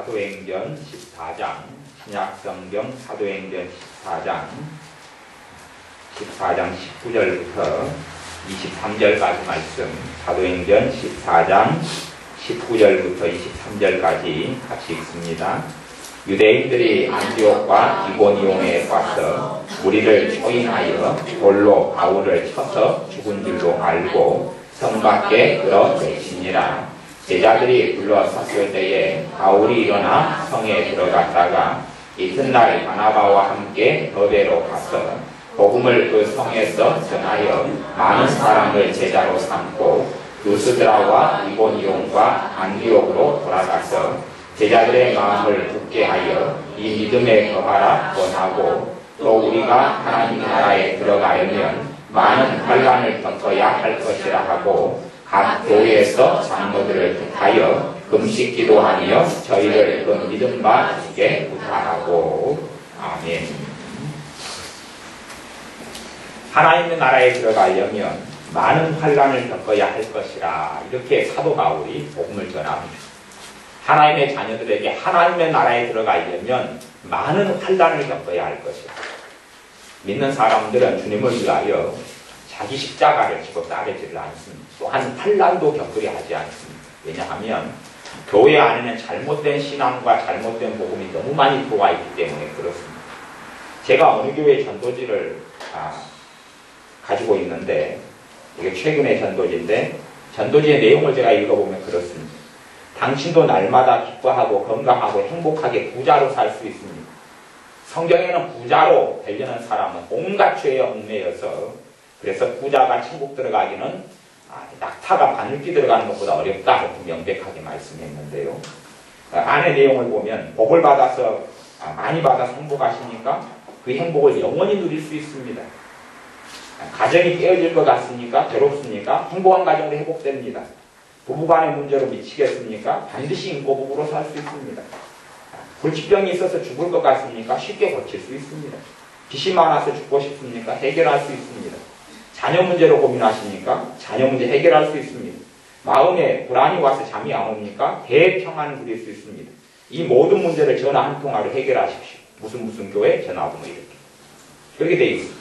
사도행전 14장, 신약성경 사도행전 14장 19절부터 23절까지 말씀, 사도행전 14장 19절부터 23절까지 같이 읽습니다. 유대인들이 안디옥과 이고니온에 와서 무리를 초인하여 돌로 바울을 쳐서 죽은 줄로 알고 성 밖에 끌어내시니라. 제자들이 불러섰을 때에 바울이 일어나 성에 들어갔다가 이튿날 바나바와 함께 더베로 가서 복음을 그 성에서 전하여 많은 사람을 제자로 삼고 루스드라와 이고니온과 안디옥으로 돌아가서 제자들의 마음을 굳게 하여 이 믿음에 거하라 권하고 또 우리가 하나님 나라에 들어가려면 많은 환난을 겪어야 할 것이라 하고 각 교회에서 장로들을 택하여 금식 기도하며 저희를 그 믿음 바 지게 부탁하고. 아멘. 하나님의 나라에 들어가려면 많은 환난을 겪어야 할 것이라, 이렇게 사도 바울이 복음을 전합니다. 하나님의 자녀들에게 하나님의 나라에 들어가려면 많은 환난을 겪어야 할 것이다. 믿는 사람들은 주님을 위하여 자기 십자가를 지고 따르지를 않습니다. 또한 환난도 겪으려 하지 않습니다. 왜냐하면 교회 안에는 잘못된 신앙과 잘못된 복음이 너무 많이 들어와 있기 때문에 그렇습니다. 제가 어느 교회 전도지를 가지고 있는데, 이게 최근의 전도지인데, 전도지의 내용을 제가 읽어보면 그렇습니다. 당신도 날마다 기뻐하고 건강하고 행복하게 부자로 살 수 있습니다. 성경에는 부자로 되려는 사람은 온갖 죄에 얽매여서, 그래서 부자가 천국 들어가기는 낙타가 바늘기 들어가는 것보다 어렵다, 이렇게 명백하게 말씀했는데요. 안의 내용을 보면 복을 받아서 많이 받아서 행복하십니까? 그 행복을 영원히 누릴 수 있습니다. 가정이 깨어질 것 같습니까? 괴롭습니까? 행복한 가정으로 회복됩니다. 부부간의 문제로 미치겠습니까? 반드시 인고부부로 살 수 있습니다. 불치병이 있어서 죽을 것 같습니까? 쉽게 고칠 수 있습니다. 빚이 많아서 죽고 싶습니까? 해결할 수 있습니다. 자녀 문제로 고민하십니까? 자녀 문제 해결할 수 있습니다. 마음에 불안이 와서 잠이 안 옵니까? 대평안을 누릴 수 있습니다. 이 모든 문제를 전화 한 통화로 해결하십시오. 무슨 교회? 전화번호 이렇게. 그렇게 돼 있습니다.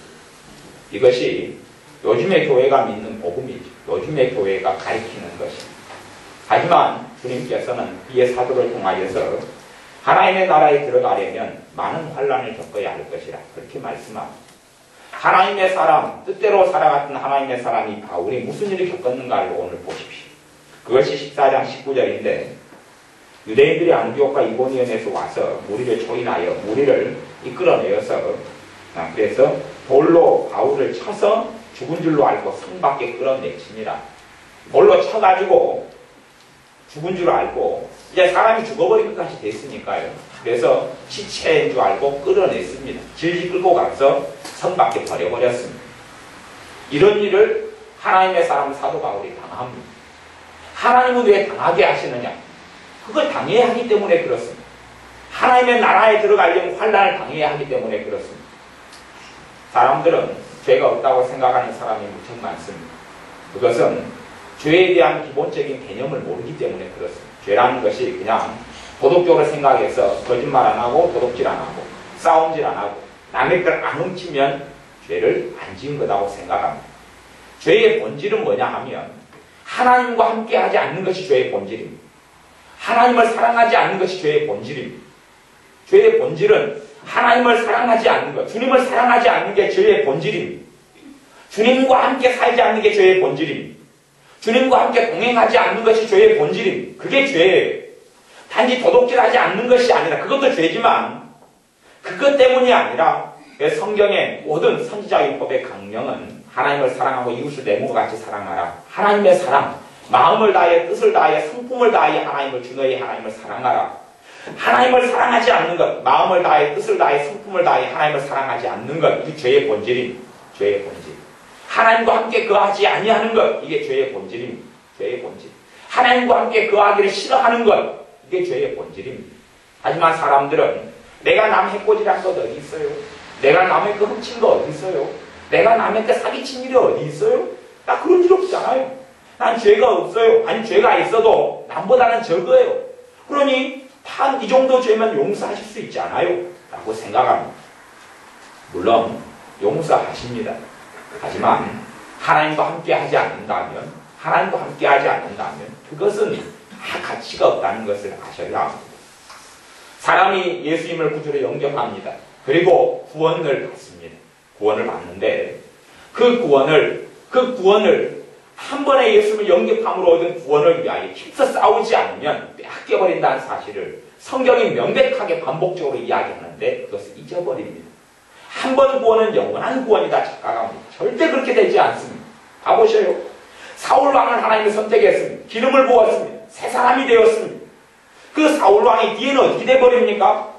이것이 요즘의 교회가 믿는 복음이죠. 요즘의 교회가 가리키는 것입니다. 하지만 주님께서는 그의 사도를 통하여서 하나님의 나라에 들어가려면 많은 환난을 겪어야 할 것이라 그렇게 말씀합니다. 하나님의 사람, 뜻대로 살아갔던 하나님의 사람이 바울이 무슨 일을 겪었는가를 오늘 보십시오. 그것이 14장 19절인데, 유대인들이 안디옥과 이고니온에서 와서 무리를 초인하여 무리를 이끌어내어서, 그래서 돌로 바울을 쳐서 죽은 줄로 알고 성 밖에 끌어내치니라. 돌로 쳐가지고 죽은 줄 알고, 이제 사람이 죽어버릴 것까지 됐으니까요. 그래서 시체인 줄 알고 끌어냈습니다. 질질 끌고 가서 성 밖에 버려버렸습니다. 이런 일을 하나님의 사람 사도 바울이 당합니다. 하나님은 왜 당하게 하시느냐? 그걸 당해야 하기 때문에 그렇습니다. 하나님의 나라에 들어가려면 환난을 당해야 하기 때문에 그렇습니다. 사람들은 죄가 없다고 생각하는 사람이 무척 많습니다. 그것은 죄에 대한 기본적인 개념을 모르기 때문에 그렇습니다. 죄라는 것이 그냥 도덕적으로 생각해서 거짓말 안 하고 도둑질 안 하고 싸움질 안 하고 남의 걸 안 훔치면 죄를 안 지은 거라고 생각합니다. 죄의 본질은 뭐냐 하면 하나님과 함께 하지 않는 것이 죄의 본질입니다. 하나님을 사랑하지 않는 것이 죄의 본질입니다. 죄의 본질은 하나님을 사랑하지 않는 것, 주님을 사랑하지 않는 게 죄의 본질입니다. 주님과 함께 살지 않는 게 죄의 본질입니다. 주님과 함께 동행하지 않는 것이 죄의 본질입니다. 그게 죄예요. 단지 도둑질하지 않는 것이 아니라, 그것도 죄지만 그것 때문이 아니라 성경의 모든 선지자 율법의 강령은 하나님을 사랑하고 이웃을 내 몸과 같이 사랑하라. 하나님의 사랑, 마음을 다해 뜻을 다해 성품을 다해 하나님을 주 너희 하나님을 사랑하라. 하나님을 사랑하지 않는 것, 마음을 다해 뜻을 다해 성품을 다해 하나님을 사랑하지 않는 것, 이게 죄의 본질입니다. 죄의 본질. 하나님과 함께 거하지 아니하는 것, 이게 죄의 본질입니다. 죄의 본질. 하나님과 함께 거하기를 싫어하는 것, 이게 죄의 본질입니다. 하지만 사람들은 내가 남 해코지한 것 어디 있어요? 내가 남의 거 훔친 거 어디 있어요? 내가 남의 거 사기친 일이 어디 있어요? 나 그런 일 없잖아요. 난 죄가 없어요. 아니 죄가 있어도 남보다는 적어요. 그러니 단 이 정도 죄면 용서하실 수 있지 않아요? 라고 생각합니다. 물론 용서하십니다. 하지만 하나님과 함께 하지 않는다면, 그것은 가치가 없다는 것을 아셔야 합니다. 사람이 예수님을 구주로 영접합니다. 그리고 구원을 받습니다. 구원을 받는데 그 구원을 한 번에 예수님을 영접함으로 얻은 구원을 위하여 힘써 싸우지 않으면 빼앗겨버린다는 사실을 성경이 명백하게 반복적으로 이야기하는데 그것을 잊어버립니다. 한 번 구원은 영원한 구원이다 착각합니다. 절대 그렇게 되지 않습니다. 가보셔요. 사울왕을 하나님이 선택했습니다. 기름을 부었습니다. 새 사람이 되었습니다. 그 사울왕이 뒤에는 어떻게 돼버립니까?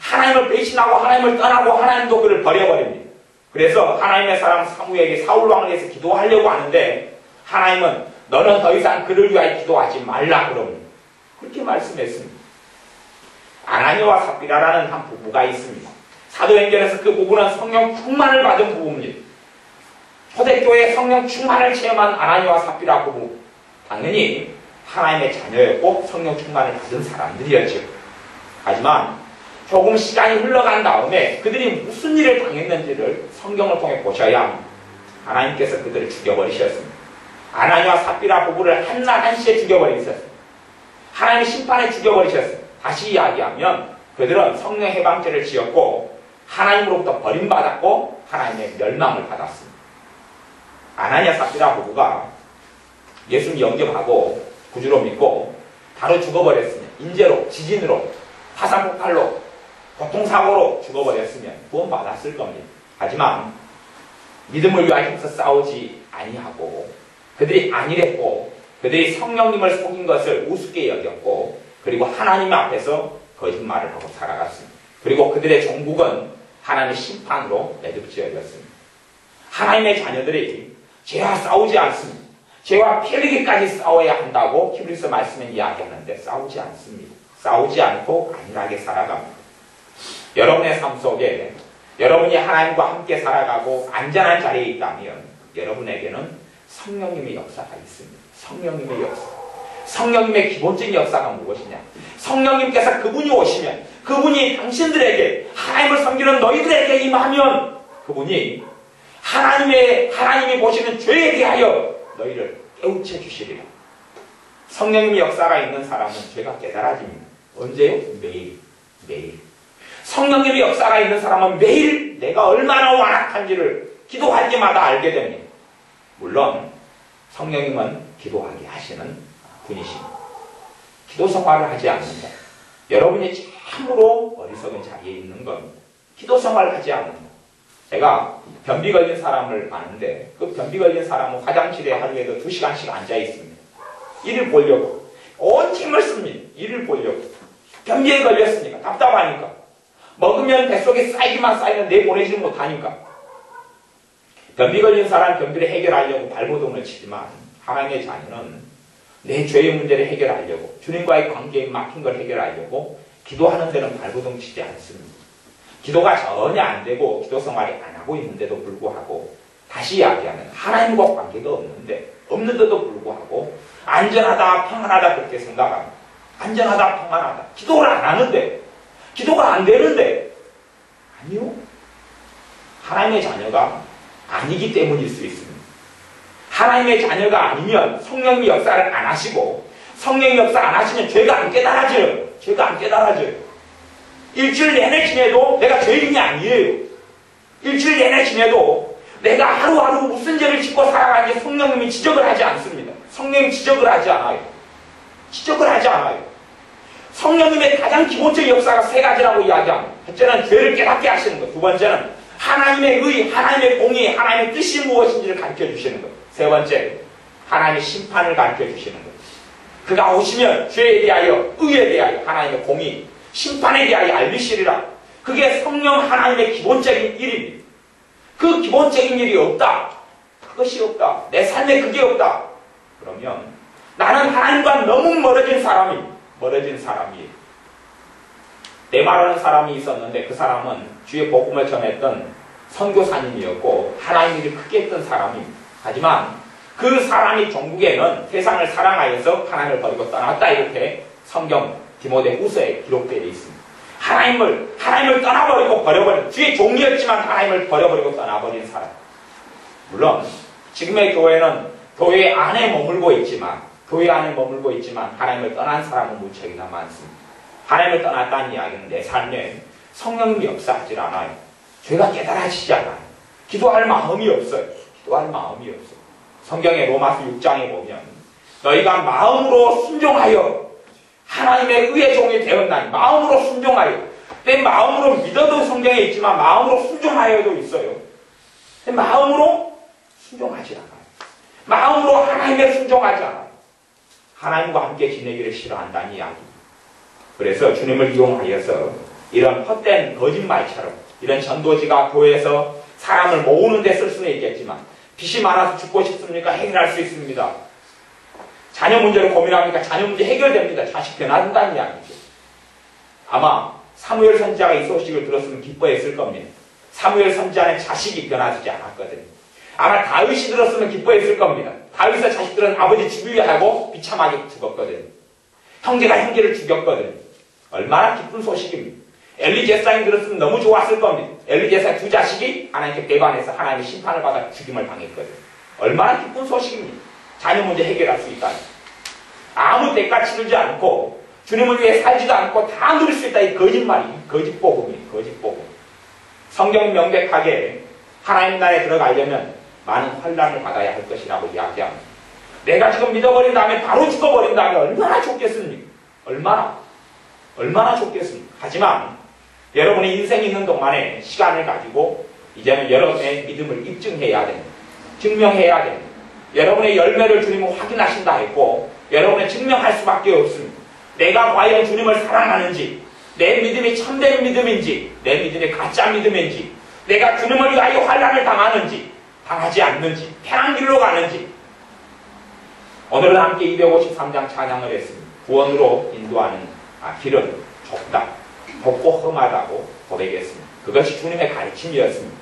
하나님을 배신하고 하나님을 떠나고 하나님도 그를 버려버립니다. 그래서 하나님의 사람 사무엘에게 사울왕을 위해서 기도하려고 하는데 하나님은 너는 더 이상 그를 위하여 기도하지 말라 그럽니다. 그렇게 말씀했습니다. 아나니아와 삽비라라는 한 부부가 있습니다. 사도행전에서 그 부부는 성령 충만을 받은 부부입니다. 초대교회에 성령 충만을 체험한 아나니아와 삽비라 부부, 당연히 하나님의 자녀였고 성령 충만을 받은 사람들이었죠. 하지만 조금 시간이 흘러간 다음에 그들이 무슨 일을 당했는지를 성경을 통해 보셔야 합니다. 하나님께서 그들을 죽여버리셨습니다. 아나니아와 삽비라 부부를 한날 한시에 죽여버리셨습니다. 하나님의 심판에 죽여버리셨습니다. 다시 이야기하면 그들은 성령 해방죄를 지었고 하나님으로부터 버림받았고 하나님의 멸망을 받았습니다. 아나니아 삽비라 부부가 예수님 영접하고 구주로 믿고 바로 죽어버렸으면, 인재로, 지진으로, 화산폭발로, 교통사고로 죽어버렸으면 구원받았을 겁니다. 하지만 믿음을 위하여 힘써 싸우지 아니하고 그들이 안일했고 그들이 성령님을 속인 것을 우습게 여겼고 그리고 하나님 앞에서 거짓말을 하고 살아갔습니다. 그리고 그들의 종국은 하나님의 심판으로 매듭지어졌습니다. 하나님의 자녀들이 죄와 싸우지 않습니다. 죄와 피 흘리기까지 싸워야 한다고 히브리서 말씀에 이야기하는데 싸우지 않습니다. 싸우지 않고 안일하게 살아갑니다. 여러분의 삶 속에 여러분이 하나님과 함께 살아가고 안전한 자리에 있다면 여러분에게는 성령님의 역사가 있습니다. 성령님의 역사. 성령님의 기본적인 역사가 무엇이냐? 성령님께서 그분이 오시면 그분이 당신들에게 하나님을 섬기는 너희들에게 임하면 그분이 하나님이 보시는 죄에 대하여 너희를 깨우쳐 주시리라. 성령님의 역사가 있는 사람은 죄가 깨달아집니다. 언제요? 매일. 성령님의 역사가 있는 사람은 매일 내가 얼마나 완악한지를 기도할 때마다 알게 됩니다. 물론 성령님은 기도하게 하시는 분이십니다. 기도 생활을 하지 않는다. 여러분이 참으로 어리석은 자리에 있는 겁니다. 기도 생활을 하지 않는다. 제가 변비 걸린 사람을 아는데 그 변비 걸린 사람은 화장실에 하루에도 2시간씩 앉아 있습니다. 이를 보려고 온 힘을 씁니다. 이를 보려고. 변비에 걸렸으니까 답답하니까 먹으면 뱃속에 쌓이기만 쌓이면 내보내지 못하니까 변비 걸린 사람 변비를 해결하려고 발버둥을 치지만 하나님의 자녀는 내 죄의 문제를 해결하려고 주님과의 관계에 막힌 걸 해결하려고 기도하는 데는 발버둥 치지 않습니다. 기도가 전혀 안 되고 기도 생활이 안 하고 있는데도 불구하고 다시 이야기하면 하나님과 관계가 없는데도 불구하고 안전하다 평안하다 그렇게 생각합니다. 안전하다 평안하다. 기도를 안 하는데 기도가 안 되는데 아니요. 하나님의 자녀가 아니기 때문일 수 있습니다. 하나님의 자녀가 아니면 성령의 역사를 안 하시고 성령의 역사 안 하시면 죄가 안 깨달아져요. 죄가 안 깨달아져요. 일주일 내내 지내도 내가 죄인이 아니에요. 일주일 내내 지내도 내가 하루하루 무슨 죄를 짓고 살아가는지 성령님이 지적을 하지 않습니다. 성령님이 지적을 하지 않아요. 지적을 하지 않아요. 성령님의 가장 기본적인 역사가 3가지라고 이야기합니다. 첫째는 죄를 깨닫게 하시는 것. 두 번째는 하나님의 의, 하나님의 공의, 하나님의 뜻이 무엇인지를 가르쳐 주시는 것. 세 번째, 하나님의 심판을 가르쳐 주시는 것. 그가 오시면 죄에 대하여, 의에 대하여 하나님의 공의, 심판에 대하여 알리시리라. 그게 성령 하나님의 기본적인 일입니다. 그 기본적인 일이 없다. 그것이 없다. 내 삶에 그게 없다. 그러면 나는 하나님과 너무 멀어진 사람이에요. 네마라는 사람이 있었는데 그 사람은 주의 복음을 전했던 선교사님이었고 하나님 일을 크게 했던 사람입니다. 하지만 그 사람이 종국에는 세상을 사랑하여서 하나님을 버리고 떠났다 이렇게 성경 디모데후서에 기록되어 있습니다. 하나님을 떠나버리고 버려버린, 주의 종이었지만 하나님을 버려버리고 떠나버린 사람. 물론 지금의 교회는 교회 안에 머물고 있지만 하나님을 떠난 사람은 무척이나 많습니다. 하나님을 떠났다는 이야기는 내 삶에 성령님이 역사하지 않아요. 죄가 깨달아지지 않아요. 기도할 마음이 없어요. 성경의 로마서 6장에 보면 너희가 마음으로 순종하여 하나님의 의의 종이 되었나니, 마음으로 순종하여. 내 마음으로 믿어도 성경에 있지만 마음으로 순종하여도 있어요. 마음으로 순종하지 않아요. 마음으로 하나님의 순종하지 않아요. 하나님과 함께 지내기를 싫어한다는 이야기. 그래서 주님을 이용하여서 이런 헛된 거짓말처럼, 이런 전도지가 교회에서 사람을 모으는 데 쓸 수는 있겠지만, 빚이 많아서 죽고 싶습니까? 해결할 수 있습니다. 자녀 문제를 고민합니까? 자녀 문제 해결됩니다. 자식 변화된다는 이야기죠. 아마 사무엘 선지자가 이 소식을 들었으면 기뻐했을 겁니다. 사무엘 선지자는 자식이 변화되지 않았거든요. 아마 다윗이 들었으면 기뻐했을 겁니다. 다윗의 자식들은 아버지 죽이려 하고 비참하게 죽었거든요. 형제가 형제를 죽였거든요. 얼마나 기쁜 소식입니다. 엘리 제사장이 들었으면 너무 좋았을 겁니다. 엘리 제사장 두 자식이 하나님께 배반해서 하나님의 심판을 받아 죽임을 당했거든요. 얼마나 기쁜 소식입니다. 자녀 문제 해결할 수 있다니. 아무 대가 치르지 않고 주님을 위해 살지도 않고 다 누릴 수 있다. 이 거짓말이, 거짓복음이에요. 거짓복음. 성경이 명백하게 하나님 나라에 들어가려면 많은 환난을 받아야 할 것이라고 이야기합니다. 내가 지금 믿어버린 다음에 바로 죽어버린 다음에 얼마나 좋겠습니까? 얼마나 좋겠습니까? 하지만 여러분의 인생이 있는 동안에 시간을 가지고 이제는 여러분의 믿음을 입증해야 됩니다. 증명해야 됩니다. 여러분의 열매를 주님은 확인하신다 했고 여러분은 증명할 수밖에 없습니다. 내가 과연 주님을 사랑하는지, 내 믿음이 참된 믿음인지, 내 믿음이 가짜 믿음인지, 내가 주님을 위하여 환난을 당하는지 당하지 않는지, 편한 길로 가는지. 오늘은 함께 253장 찬양을 했습니다. 구원으로 인도하는 길은 좁다, 좁고 험하다고 고백했습니다. 그것이 주님의 가르침이었습니다.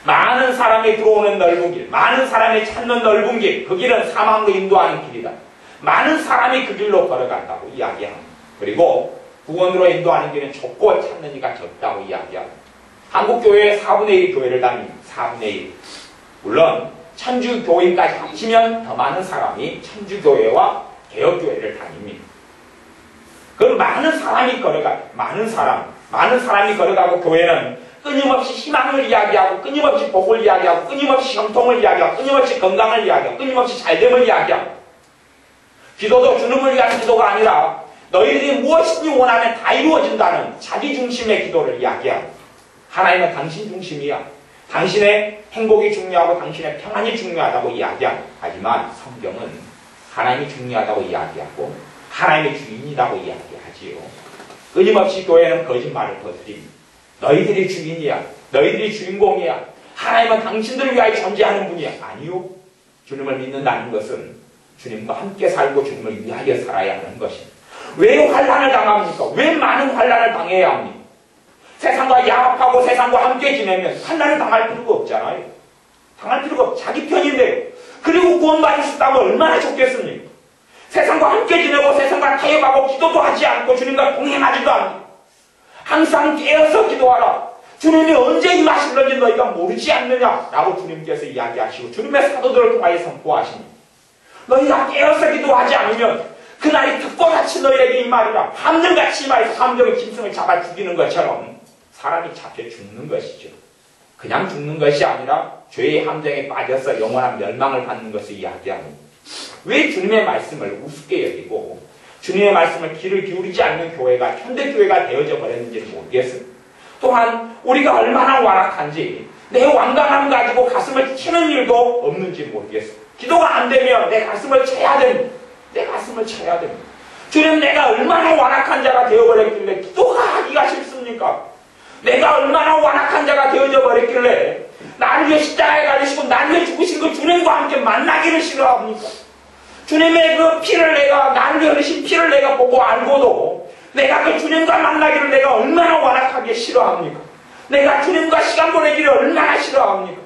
많은 사람이 들어오는 넓은 길, 많은 사람이 찾는 넓은 길, 그 길은 사망으로 인도하는 길이다. 많은 사람이 그 길로 걸어간다고 이야기합니다. 그리고 구원으로 인도하는 길은 좁고 찾는 이가 적다고 이야기합니다. 한국교회의 4분의 1 교회를 다닙니다. 4분의 1. 물론 천주교인까지 합치면 더 많은 사람이 천주교회와 개혁교회를 다닙니다. 그럼 많은 사람이 걸어가요. 많은 사람이 걸어가고 교회는 끊임없이 희망을 이야기하고 끊임없이 복을 이야기하고 끊임없이 형통을 이야기하고 끊임없이 건강을 이야기하고 끊임없이 잘됨을 이야기하고 기도도 주님을 위한 기도가 아니라 너희들이 무엇이든지 원하면 다 이루어진다는 자기 중심의 기도를 이야기하고 하나님은 당신 중심이야. 당신의 행복이 중요하고 당신의 평안이 중요하다고 이야기하고 하지만 성경은 하나님이 중요하다고 이야기하고 하나님의 주인이라고 이야기하지요. 끊임없이 교회는 거짓말을 퍼뜨립니다. 너희들이 주인이야. 너희들이 주인공이야. 하나님은 당신들을 위하여 존재하는 분이야. 아니요. 주님을 믿는다는 것은 주님과 함께 살고 주님을 위하여 살아야 하는 것입니다. 왜 환난을 당합니까? 왜 많은 환난을 당해야 합니까? 세상과 야합하고 세상과 함께 지내면 환난을 당할 필요가 없잖아요. 당할 필요가 없고 자기 편인데요. 그리고 구원받을 수 있다면 얼마나 좋겠습니까? 세상과 함께 지내고 세상과 타협하고 기도도 하지 않고 주님과 동행하지도 않고 항상 깨어서 기도하라. 주님이 언제 임하실는지 너희가 모르지 않느냐 라고 주님께서 이야기하시고 주님의 사도들을 통하여 선포하십니다. 너희가 깨어서 기도하지 않으면 그날이 특권같이 너희에게 임하리라. 함정같이 임하여서 함정의 짐승을 잡아 죽이는 것처럼 사람이 잡혀 죽는 것이죠. 그냥 죽는 것이 아니라 죄의 함정에 빠져서 영원한 멸망을 받는 것을 이야기합니다. 왜 주님의 말씀을 우습게 여기고 주님의 말씀을 귀를 기울이지 않는 교회가 현대교회가 되어져 버렸는지는 모르겠습니다. 또한 우리가 얼마나 완악한지 내 완강함 가지고 가슴을 치는 일도 없는지 모르겠습니다. 기도가 안 되면 내 가슴을 쳐야 됩니다. 내 가슴을 쳐야 됩니다. 주님, 내가 얼마나 완악한 자가 되어버렸길래 기도가 하기가 싫습니까? 내가 얼마나 완악한 자가 되어져 버렸길래 나를 위해 십자가에 가르시고 나를 위해 죽으신 그 주님과 함께 만나기를 싫어합니까? 주님의 그 피를 내가, 나를 위해 흘리신 피를 내가 보고 알고도 내가 그 주님과 만나기를 내가 얼마나 완악하게 싫어합니까? 내가 주님과 시간 보내기를 얼마나 싫어합니까?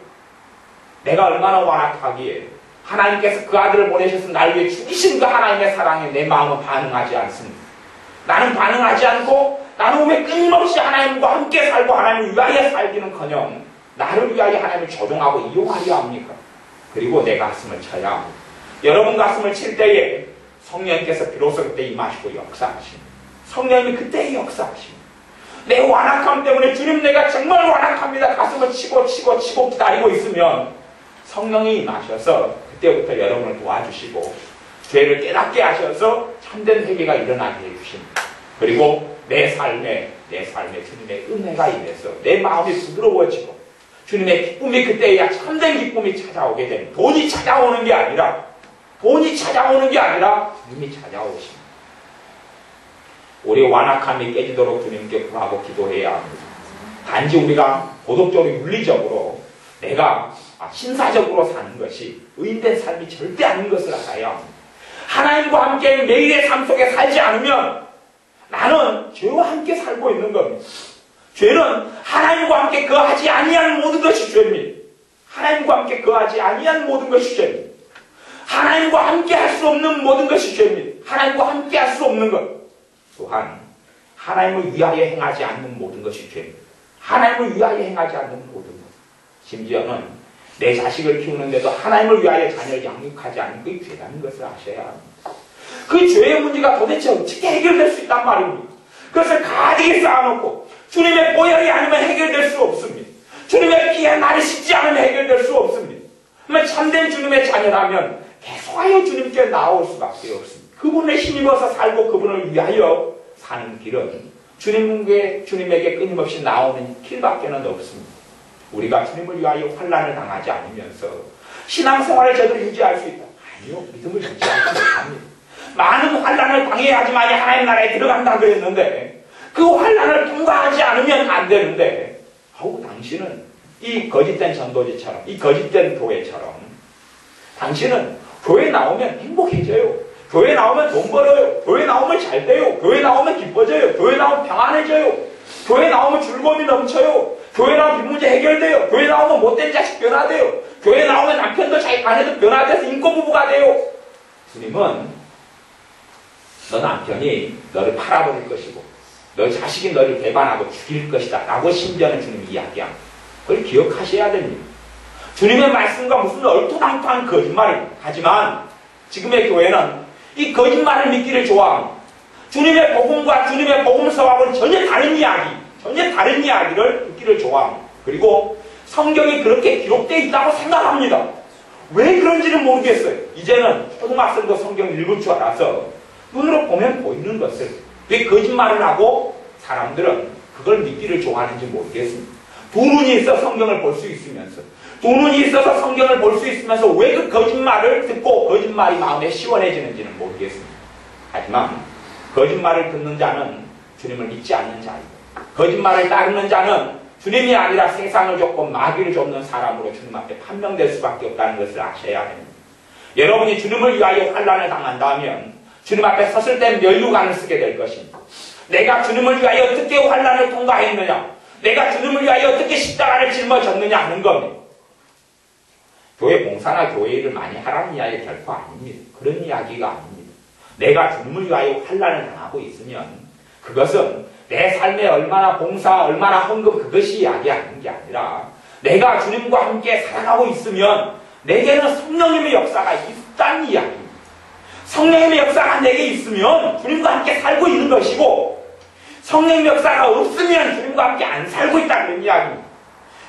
내가 얼마나 완악하기에 하나님께서 그 아들을 보내셔서 나를 위해 죽이신 그 하나님의 사랑에 내 마음은 반응하지 않습니다. 나는 반응하지 않고 나는 왜 끊임없이 하나님과 함께 살고 하나님을 위하여 살기는커녕 나를 위하여 하나님을 조종하고 이용하려 합니까? 그리고 내 가슴을 쳐야 합니다. 여러분 가슴을 칠 때에 성령님께서 비로소 그때 임하시고 역사하십니다. 성령님이 그때 역사하십니다. 내 완악함 때문에 주님 내가 정말 완악합니다. 가슴을 치고 기다리고 있으면 성령이 임하셔서 그때부터 여러분을 도와주시고 죄를 깨닫게 하셔서 참된 회개가 일어나게 해주십니다. 그리고 내 삶에 주님의 은혜가 임해서 내 마음이 부드러워지고 주님의 기쁨이 그때야 참된 기쁨이 찾아오게 됩니다. 돈이 찾아오는 게 아니라 주님이 찾아오십니다. 우리 완악함이 깨지도록 주님께 구하고 기도해야 합니다. 단지 우리가 도덕적으로 윤리적으로 내가 신사적으로 사는 것이 의인된 삶이 절대 아닌 것을 알아야 합니다. 하나님과 함께 매일의 삶 속에 살지 않으면 나는 죄와 함께 살고 있는 겁니다. 죄는 하나님과 함께 거하지 아니한 모든 것이 죄입니다. 하나님과 함께 거하지 아니한 모든 것이 죄입니다. 하나님과 함께 할 수 없는 모든 것이 죄입니다. 하나님과 함께 할 수 없는 것. 또한 하나님을 위하여 행하지 않는 모든 것이 죄입니다. 하나님을 위하여 행하지 않는 모든 것. 심지어는 내 자식을 키우는데도 하나님을 위하여 자녀를 양육하지 않는 게 죄라는 것을 아셔야 합니다. 그 죄의 문제가 도대체 어떻게 해결될 수 있단 말입니까? 그것을 가득히 쌓아놓고 주님의 보혈이 아니면 해결될 수 없습니다. 주님의 피에 나를 씻지 않으면 해결될 수 없습니다. 그러면 참된 주님의 자녀라면 계속하여 주님께 나올 수밖에 없습니다. 그분에 힘입어서 살고 그분을 위하여 사는 길은 주님에게 끊임없이 나오는 길밖에는 없습니다. 우리가 주님을 위하여 환난을 당하지 않으면서 신앙생활을 제대로 유지할 수 있다. 아니요. 믿음을 유지하지 못합니다. 많은 환난을 당해야지만 하나님 나라에 들어간다 그랬는데 그 환난을 통과하지 않으면 안 되는데 당신은 이 거짓된 전도지처럼 이 거짓된 교회처럼 당신은 교회 나오면 행복해져요. 교회 나오면 돈 벌어요. 교회 나오면 잘 돼요. 교회 나오면 기뻐져요. 교회 나오면 평안해져요. 교회 나오면 즐거움이 넘쳐요. 교회 나오면 빈 문제 해결돼요. 교회 나오면 못된 자식 변화돼요. 교회 나오면 남편도 자기 아내도 변화돼서 인권부부가 돼요. 주님은 너 남편이 너를 팔아버릴 것이고 너 자식이 너를 배반하고 죽일 것이다 라고 심지어는 주님이 이야기합니다. 그걸 기억하셔야 됩니다. 주님의 말씀과 무슨 얼토당토한 거짓말입니다. 하지만 지금의 교회는 이 거짓말을 믿기를 좋아합니다. 주님의 복음과 주님의 복음서하고는 전혀 다른 이야기를 듣기를 좋아합니다. 그리고 성경이 그렇게 기록되어 있다고 생각합니다. 왜 그런지는 모르겠어요. 이제는 초등학생도 성경 읽을 줄 알아서 눈으로 보면 보이는 것을 왜 거짓말을 하고 사람들은 그걸 믿기를 좋아하는지 모르겠습니다. 두 눈이 있어 성경을 볼 수 있으면서 왜 그 거짓말을 듣고 거짓말이 마음에 시원해지는지는 모르겠습니다. 하지만 거짓말을 듣는 자는 주님을 믿지 않는 자이고 거짓말을 따르는 자는 주님이 아니라 세상을 쫓고 마귀를 쫓는 사람으로 주님 앞에 판명될 수밖에 없다는 것을 아셔야 합니다. 여러분이 주님을 위하여 환난을 당한다면 주님 앞에 섰을 때 면류관을 쓰게 될 것입니다. 내가 주님을 위하여 어떻게 환난을 통과했느냐, 내가 주님을 위하여 어떻게 십자가를 짊어졌느냐 하는 겁니다. 교회 봉사나 교회 일을 많이 하라는 이야기 결코 아닙니다. 그런 이야기가 아닙니다. 내가 주님을 위하여 환난을 당하고 있으면 그것은 내 삶에 얼마나 봉사, 얼마나 헌금 그것이 이야기하는 게 아니라 내가 주님과 함께 살아가고 있으면 내게는 성령님의 역사가 있다는 이야기입니다. 성령님의 역사가 내게 있으면 주님과 함께 살고 있는 것이고 성령님의 역사가 없으면 주님과 함께 안 살고 있다는 이야기입니다.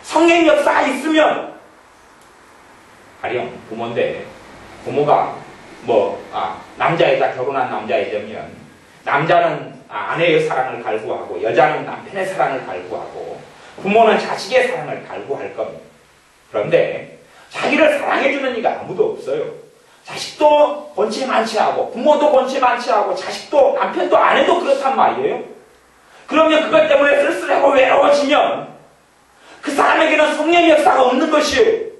성령님의 역사가 있으면 가령 부모인데 부모가 남자애가 결혼한 남자애자면 남자는 아내의 사랑을 갈구하고 여자는 남편의 사랑을 갈구하고 부모는 자식의 사랑을 갈구할 겁니다. 그런데 자기를 사랑해주는 이가 아무도 없어요. 자식도 번체 만취하고 부모도 번체 만취하고 자식도 남편도 아내도 그렇단 말이에요. 그러면 그것 때문에 쓸쓸하고 외로워지면 그 사람에게는 성령 역사가 없는 것이에요.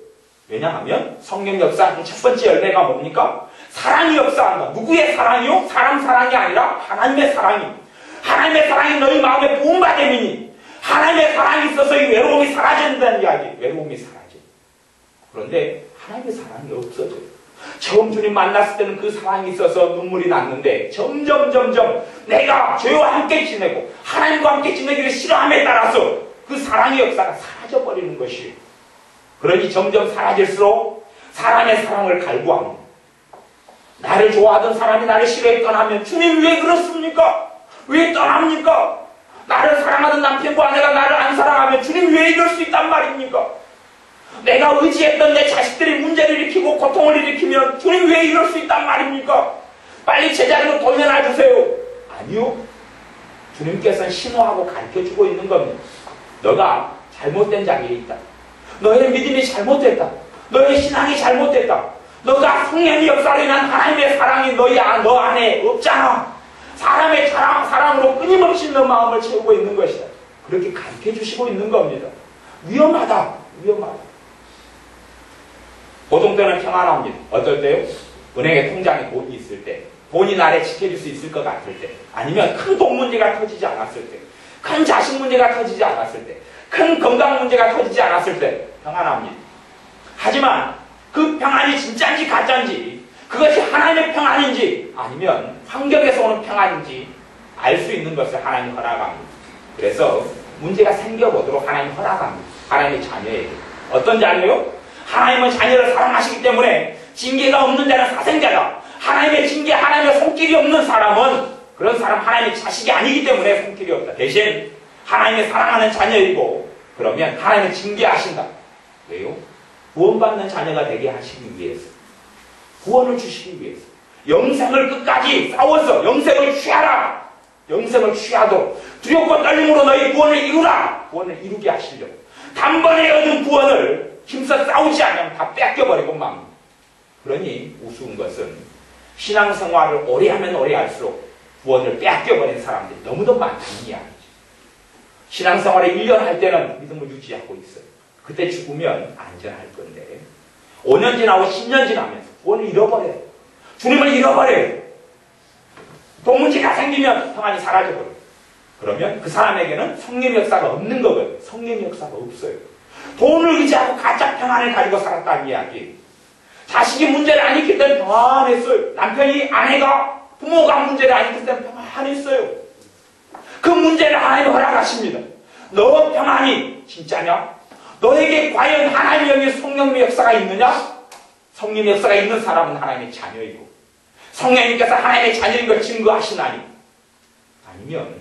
왜냐하면 성령 역사의 첫 번째 열매가 뭡니까? 사랑이 역사한다. 누구의 사랑이요? 사람 사랑이 아니라 하나님의 사랑이. 하나님의 사랑이 너희 마음에 부음받음이니 하나님의 사랑이 있어서 이 외로움이 사라진다는 이야기. 외로움이 사라져. 그런데 하나님의 사랑이 없어져요. 처음 주님 만났을 때는 그 사랑이 있어서 눈물이 났는데 점점 내가 죄와 함께 지내고 하나님과 함께 지내기를 싫어함에 따라서 그 사랑의 역사가 사라져버리는 것이에요. 그러니 점점 사라질수록 사람의 사랑을 갈구합니다. 나를 좋아하던 사람이 나를 싫어해 떠나면 주님 왜 그렇습니까? 왜 떠납니까? 나를 사랑하던 남편과 아내가 나를 안 사랑하면 주님 왜 이럴 수 있단 말입니까? 내가 의지했던 내 자식들이 문제를 일으키고 고통을 일으키면 주님 왜 이럴 수 있단 말입니까? 빨리 제자리로 돌려놔 주세요. 아니요. 주님께서는 신호하고 가르쳐주고 있는 겁니다. 너가 잘못된 자리에 있다. 너의 믿음이 잘못됐다. 너의 신앙이 잘못됐다. 너가 성령의 역사로 인한 하나님의 사랑이 너 안에 없잖아. 사람의 사랑으로 끊임없이 너 마음을 채우고 있는 것이다. 그렇게 가르쳐주시고 있는 겁니다. 위험하다. 보통 때는 평안합니다. 어떨 때요? 은행에 통장에 돈이 있을 때, 돈이 나를 지켜줄 수 있을 것 같을 때, 아니면 큰 돈 문제가 터지지 않았을 때, 큰 자식 문제가 터지지 않았을 때, 큰 건강 문제가 터지지 않았을 때 평안합니다. 하지만 그 평안이 진짜인지 가짜인지, 그것이 하나님의 평안인지 아니면 환경에서 오는 평안인지 알 수 있는 것을 하나님이 허락합니다. 그래서 문제가 생겨보도록 하나님이 허락합니다. 하나님의 자녀에게. 어떤 자녀요? 하나님은 자녀를 사랑하시기 때문에 징계가 없는 자는 사생자다. 하나님의 징계, 하나님의 손길이 없는 사람은 그런 사람 하나님의 자식이 아니기 때문에 손길이 없다. 대신 하나님의 사랑하는 자녀이고 그러면 하나님은 징계하신다. 왜요? 구원받는 자녀가 되게 하시기 위해서, 구원을 주시기 위해서, 영생을 끝까지 싸워서 영생을 취하라. 영생을 취하도록 두렵고 떨림으로 너희 구원을 이루라. 구원을 이루게 하시려고. 단번에 얻은 구원을 힘써 싸우지 않으면 다 뺏겨버리고 맙니다. 그러니 우스운 것은 신앙생활을 오래 하면 오래 할수록 구원을 뺏겨버린 사람들이 너무도 많다는 이야기죠. 신앙생활을 1년 할 때는 믿음을 유지하고 있어요. 그때 죽으면 안전할 건데 5년 지나고 10년 지나면서 구원을 잃어버려요. 주님을 잃어버려요. 돈 문제가 생기면 평안이 사라져버려요. 그러면 그 사람에게는 성령의 역사가 없는 거거든요. 성령의 역사가 없어요. 돈을 의지하고 가짜 평안을 가지고 살았다는 이야기. 자식이 문제를 안 일으킬 때는 평안했어요. 남편이, 아내가, 부모가 문제를 안 일으킬 때는 평안했어요. 그 문제를 하나님이 허락하십니다. 너 평안이 진짜냐? 너에게 과연 하나님의 성령의 역사가 있느냐? 성령의 역사가 있는 사람은 하나님의 자녀이고 성령님께서 하나님의 자녀인 걸 증거하시나니, 아니면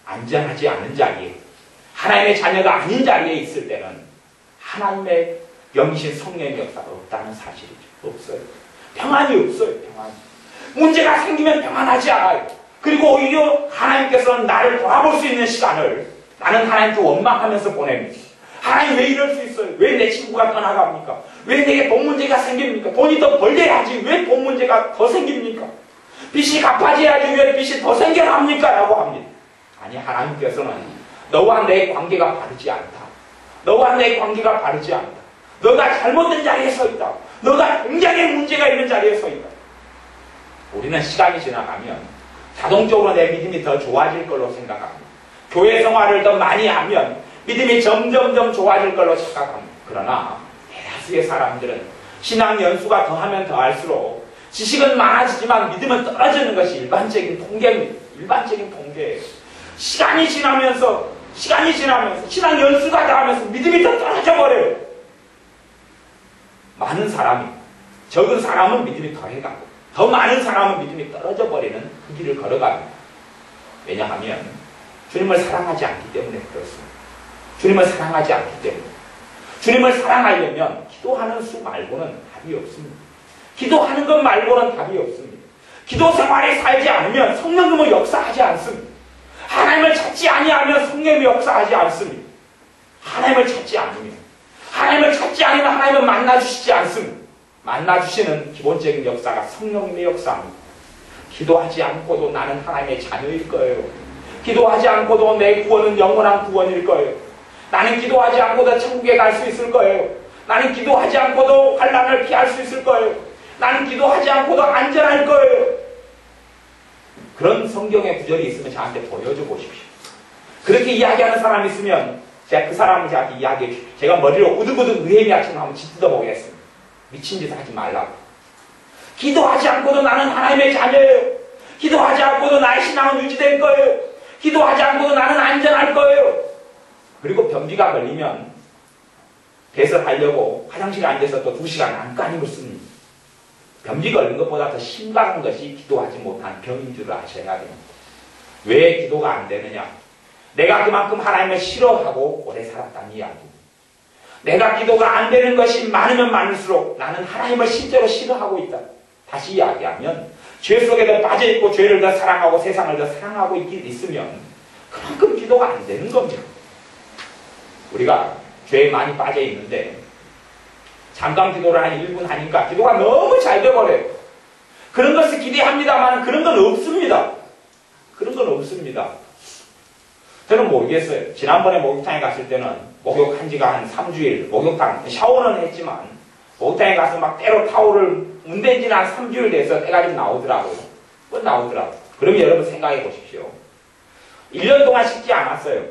안전하지 않은 자리에, 하나님의 자녀가 아닌 자리에 있을 때는 하나님의 영이신 성령의 역사가 없다는 사실이죠. 없어요. 평안이 없어요. 평안이. 문제가 생기면 평안하지 않아요. 그리고 오히려 하나님께서는 나를 돌아볼 수 있는 시간을 나는 하나님께 원망하면서 보냅니다. 하나님 왜 이럴 수 있어요? 왜 내 친구가 떠나갑니까? 왜 내게 돈 문제가 생깁니까? 돈이 더 벌려야지 왜 돈 문제가 더 생깁니까? 빚이 갚아져야지 왜 빚이 더 생겨납니까? 라고 합니다. 아니, 하나님께서는 너와 내 관계가 바르지 않다. 너와 내 관계가 바르지 않다. 너가 잘못된 자리에 서 있다. 너가 굉장히 문제가 있는 자리에 서 있다. 우리는 시간이 지나가면 자동적으로 내 믿음이 더 좋아질 걸로 생각합니다. 교회 생활을 더 많이 하면 믿음이 점점 좋아질 걸로 착각합니다. 그러나 대다수의 사람들은 신앙 연수가 더하면 더할수록 지식은 많아지지만 믿음은 떨어지는 것이 일반적인 통계입니다. 일반적인 통계예요. 시간이 지나면서 신앙 연수가 더하면서 믿음이 더 떨어져 버려요. 많은 사람이, 적은 사람은 믿음이 더해가고 더 많은 사람은 믿음이 떨어져 버리는 그 길을 걸어갑니다. 왜냐하면 주님을 사랑하지 않기 때문에 그렇습니다. 주님을 사랑하지 않기 때문에. 주님을 사랑하려면 기도하는 수 말고는 답이 없습니다. 기도하는 것 말고는 답이 없습니다. 기도 생활에 살지 않으면 성령님은 역사하지 않습니다. 하나님을 찾지 아니하면 성령님이 역사하지 않습니다. 하나님을 찾지 않으면 하나님은 만나주시지 않습니다. 만나주시는 기본적인 역사가 성령님의 역사입니다. 기도하지 않고도 나는 하나님의 자녀일 거예요. 기도하지 않고도 내 구원은 영원한 구원일 거예요. 나는 기도하지 않고도 천국에 갈 수 있을 거예요. 나는 기도하지 않고도 환난을 피할 수 있을 거예요. 나는 기도하지 않고도 안전할 거예요. 그런 성경의 구절이 있으면 저한테 보여줘 보십시오. 그렇게 이야기하는 사람이 있으면 제가 그 사람을 저한테 이야기해 주십시오. 제가 머리로 우득우득 의헤미아처럼 한번 짓뜯어 보겠습니다. 미친 짓 하지 말라고. 기도하지 않고도 나는 하나님의 자녀예요. 기도하지 않고도 나의 신앙은 유지될 거예요. 기도하지 않고도 나는 안전할 거예요. 그리고 변비가 걸리면 배설하려고 화장실에 앉아서 또 2시간 안간힘을 씁니다. 변비 걸린 것보다 더 심각한 것이 기도하지 못한 병인 줄 아셔야 됩니다. 왜 기도가 안 되느냐? 내가 그만큼 하나님을 싫어하고 오래 살았다는 이야기입니다. 내가 기도가 안 되는 것이 많으면 많을수록 나는 하나님을 실제로 싫어하고 있다. 다시 이야기하면 죄 속에 더 빠져있고 죄를 더 사랑하고 세상을 더 사랑하고 있으면 그만큼 기도가 안 되는 겁니다. 우리가 죄에 많이 빠져있는데 잠깐 기도를 한 1분 하니까 기도가 너무 잘 돼버려요. 그런 것을 기대합니다만 그런 건 없습니다. 그런 건 없습니다. 저는 모르겠어요. 지난번에 목욕탕에 갔을 때는 목욕한 지가 한 3주일, 목욕탕, 샤워는 했지만 목욕탕에 가서 막 때로 타올을 문댄 지는 한 3주일 돼서 때가 좀 나오더라고요. 뭐 나오더라고요. 그러면 여러분 생각해 보십시오. 1년 동안 씻지 않았어요.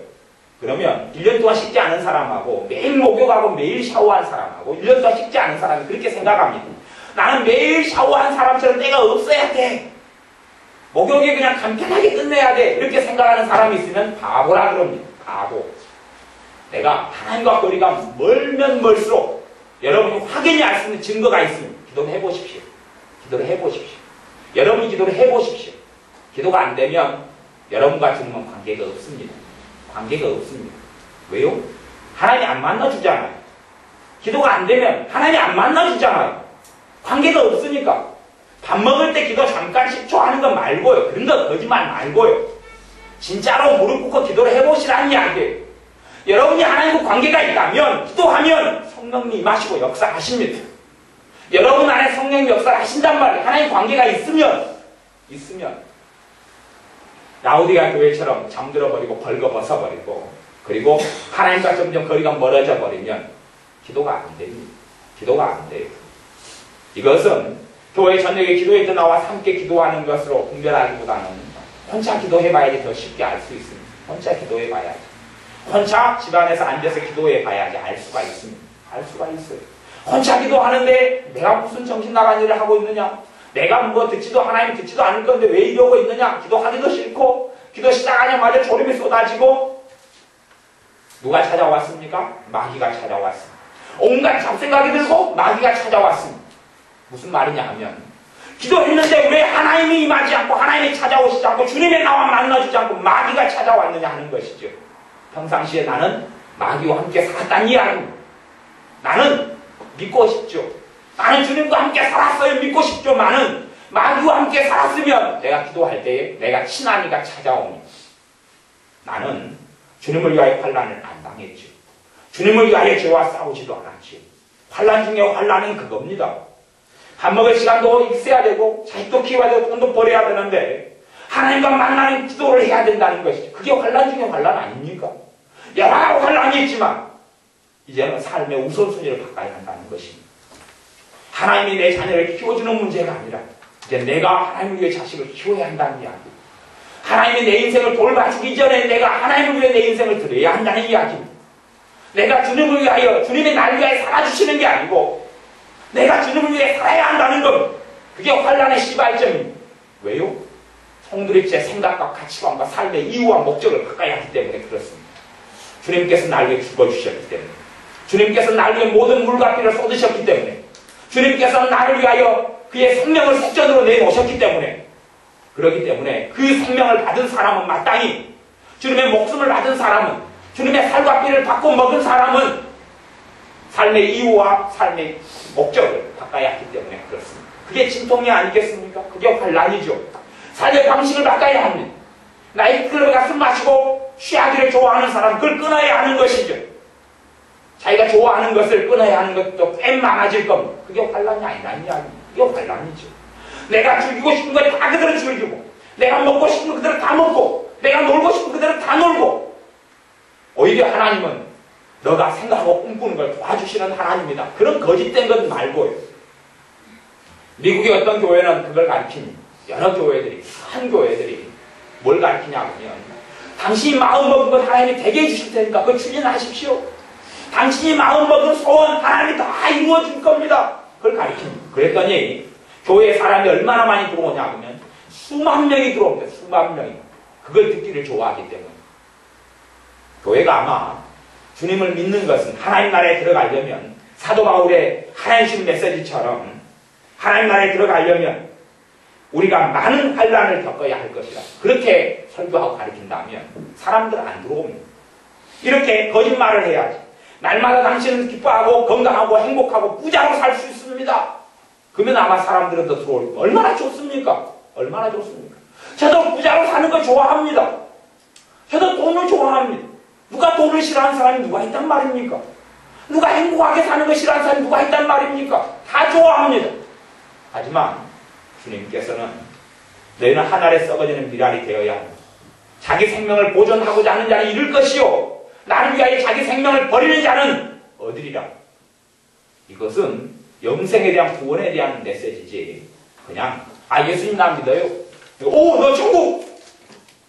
그러면 1년 동안 씻지 않은 사람하고 매일 목욕하고 매일 샤워한 사람하고 1년 동안 씻지 않은 사람이 그렇게 생각합니다. 나는 매일 샤워한 사람처럼 때가 없어야 돼. 목욕이 그냥 간편하게 끝내야 돼. 이렇게 생각하는 사람이 있으면 바보라 그럽니다. 바보. 내가 하나님과 거리가 멀면 멀수록 여러분이 확연히 알 수 있는 증거가 있으면 기도를 해보십시오. 기도를 해보십시오. 여러분이 기도를 해보십시오. 기도가 안 되면 여러분과 주님은 관계가 없습니다. 관계가 없습니다. 왜요? 하나님이 안 만나주잖아요. 기도가 안 되면 하나님이 안 만나주잖아요. 관계가 없으니까. 밥 먹을 때 기도 잠깐 10초 하는 거 말고요. 그런 거 거짓말 말고요. 진짜로 무릎 꿇고 기도를 해보시라는 이야기예요. 여러분이 하나님과 관계가 있다면 기도하면 성령님이 임하시고 역사하십니다. 여러분 안에 성령님 역사를 하신단 말이에요. 하나님 관계가 있으면 라우디가 교회처럼 잠들어버리고 벌거벗어버리고 그리고 하나님과 점점 거리가 멀어져 버리면 기도가 안 됩니다. 기도가 안 돼요. 이것은 교회 저녁에 기도회도 나와 함께 기도하는 것으로 분별하기보다는 혼자 기도해봐야지 더 쉽게 알 수 있습니다. 혼자 기도해봐야지. 혼자 집안에서 앉아서 기도해봐야지 알 수가 있습니다. 알 수가 있어요. 혼자 기도하는데 내가 무슨 정신 나간 일을 하고 있느냐? 내가 뭐 듣지도 하나님 듣지도 않을 건데 왜 이러고 있느냐? 기도하기도 싫고 기도 시작하자마자 졸음이 쏟아지고 누가 찾아왔습니까? 마귀가 찾아왔습니다. 온갖 잡생각이 들고 마귀가 찾아왔습니다. 무슨 말이냐 하면 기도했는데 왜 하나님이 임하지 않고 하나님이 찾아오시지 않고 주님의 나와 만나주지 않고 마귀가 찾아왔느냐 하는 것이죠. 평상시에 나는 마귀와 함께 살았다는 이야기입니다. 나는 믿고 싶죠. 나는 주님과 함께 살았어요. 믿고 싶죠만은 마귀와 함께 살았으면 내가 기도할 때에 내가 친한 이가 찾아옵니다. 나는 주님을 위하여 환난을 안 당했죠. 주님을 위하여 죄와 싸우지도 않았죠. 환난 중에 환난은 그겁니다. 밥 먹을 시간도 있어야 되고 자식도 키워야 되고 돈도 벌어야 되는데 하나님과 만나는 기도를 해야 된다는 것이죠. 그게 환난 중에 환난 아닙니까? 여러 환난이 있지만 이제는 삶의 우선순위를 바꿔야 한다는 것입니다. 하나님이 내 자녀를 키워주는 문제가 아니라 이제 내가 하나님을 위해 자식을 키워야 한다는 이야기. 하나님이 내 인생을 돌봐주기 전에 내가 하나님을 위해 내 인생을 드려야 한다는 이야기입니다. 내가 주님을 위하여 주님이 나를 위하여 살아주시는 게 아니고 내가 주님을 위해 살아야 한다는 것. 그게 환난의 시발점입니다. 왜요? 성도들이 제 생각과 가치관과 삶의 이유와 목적을 바꿔야 하기 때문에 그렇습니다. 주님께서 나를 위해 죽어주셨기 때문에 주님께서 나를 위해 모든 물과 피를 쏟으셨기 때문에 주님께서 나를 위하여 그의 생명을 속전으로 내놓으셨기 때문에 그렇기 때문에 그 생명을 받은 사람은 마땅히 주님의 목숨을 받은 사람은 주님의 살과 피를 받고 먹은 사람은 삶의 이유와 삶의 목적을 바꿔야 하기 때문에 그렇습니다. 그게 진통이 아니겠습니까? 그게 환난이죠. 삶의 방식을 바꿔야 합니다. 나이트클럽에 가서 술 마시고 취하기를 좋아하는 사람 그걸 끊어야 하는 것이죠. 자기가 좋아하는 것을 끊어야 하는 것도 꽤 많아질 겁니다. 그게 환난이 아니라는 이야기입니다. 그게 환난이죠. 내가 즐기고 싶은 걸 다 그대로 즐기고 내가 먹고 싶은 거 그대로 다 먹고 내가 놀고 싶은 그대로 다 놀고 오히려 하나님은 너가 생각하고 꿈꾸는 걸 도와주시는 하나님이다. 그런 거짓된 것 말고요. 미국의 어떤 교회는 그걸 가르칩니다. 여러 교회들이 한 교회들이 뭘 가르치냐면 당신이 마음먹은 것 하나님이 되게 해주실 테니까 그걸 추진하십시오. 당신이 마음먹은 소원 하나님이 다 이루어줄 겁니다. 그걸 가르칩니다. 그랬더니 교회에 사람이 얼마나 많이 들어오냐 하면 수만 명이 들어옵니다. 수만 명이. 그걸 듣기를 좋아하기 때문에. 교회가 아마 주님을 믿는 것은 하나님 나라에 들어가려면 사도 바울의 하나님 신 메시지처럼 하나님 나라에 들어가려면 우리가 많은 환난을 겪어야 할 것이라. 그렇게 설교하고 가르친다면 사람들은 안 들어옵니다. 이렇게 거짓말을 해야지. 날마다 당신은 기뻐하고 건강하고 행복하고 부자로 살 수 있습니다. 그러면 아마 사람들은 더 들어올 겁니다. 얼마나 좋습니까? 얼마나 좋습니까? 저도 부자로 사는 거 좋아합니다. 저도 돈을 좋아합니다. 누가 돈을 싫어하는 사람이 누가 있단 말입니까? 누가 행복하게 사는 거 싫어하는 사람이 누가 있단 말입니까? 다 좋아합니다. 하지만 주님께서는 너희는 하늘에 썩어지는 미랄이 되어야 합니다. 자기 생명을 보존하고자 하는 자는 잃을 것이요 나를 위하여 자기 생명을 버리는 자는 얻으리라. 이것은 영생에 대한 구원에 대한 메시지지 그냥 예수님 나 믿어요.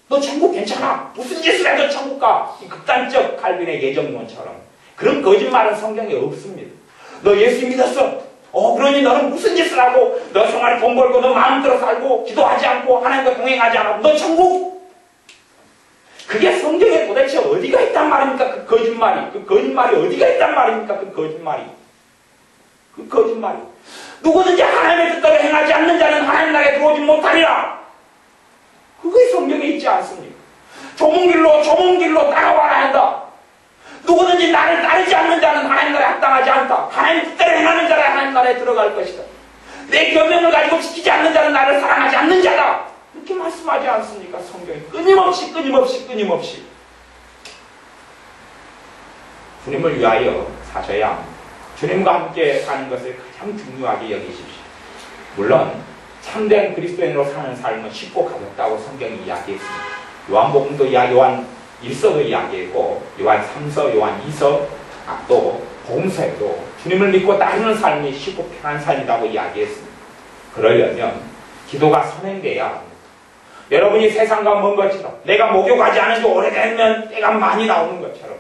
너 천국 괜찮아. 무슨 짓을 해도 천국 가. 이 극단적 칼빈의 예정론처럼 그런 거짓말은 성경에 없습니다. 너 예수 믿었어. 그러니 너는 무슨 짓을 하고 너 생활에 돈 벌고 너 마음대로 살고 기도하지 않고 하나님과 동행하지 않아. 너 천국. 그게 성경에 도대체 어디가 있단 말입니까? 그 거짓말이 어디가 있단 말입니까? 그 거짓말이. 누구든지 하나님의 뜻대로 행하지 않는 자는 하나님 나라에 들어오지 못하리라. 그게 성경에 있지 않습니까? 좁은 길로 따라와야 한다. 누구든지 나를 따르지 않는 자는 하나님 나라에 합당하지 않다. 하나님 뜻대로 행하는 자라 하나님 나라에 들어갈 것이다. 내 계명을 가지고 지키지 않는 자는 나를 사랑하지 않는 자다. 이렇게 말씀하지 않습니까? 성경이 끊임없이 주님을 위하여 사셔야 합니다. 주님과 함께 사는 것을 가장 중요하게 여기십시오. 물론 참된 그리스도인으로 사는 삶은 쉽고 가볍다고 성경이 이야기했습니다. 요한복음도 요한 1서도 이야기했고 요한 3서, 요한 2서 또 복음서에도 주님을 믿고 따르는 삶이 쉽고 편한 삶이라고 이야기했습니다. 그러려면 기도가 선행돼야 합니다. 여러분이 세상과 먼 것처럼 내가 목욕하지 않은 지 오래되면 때가 많이 나오는 것처럼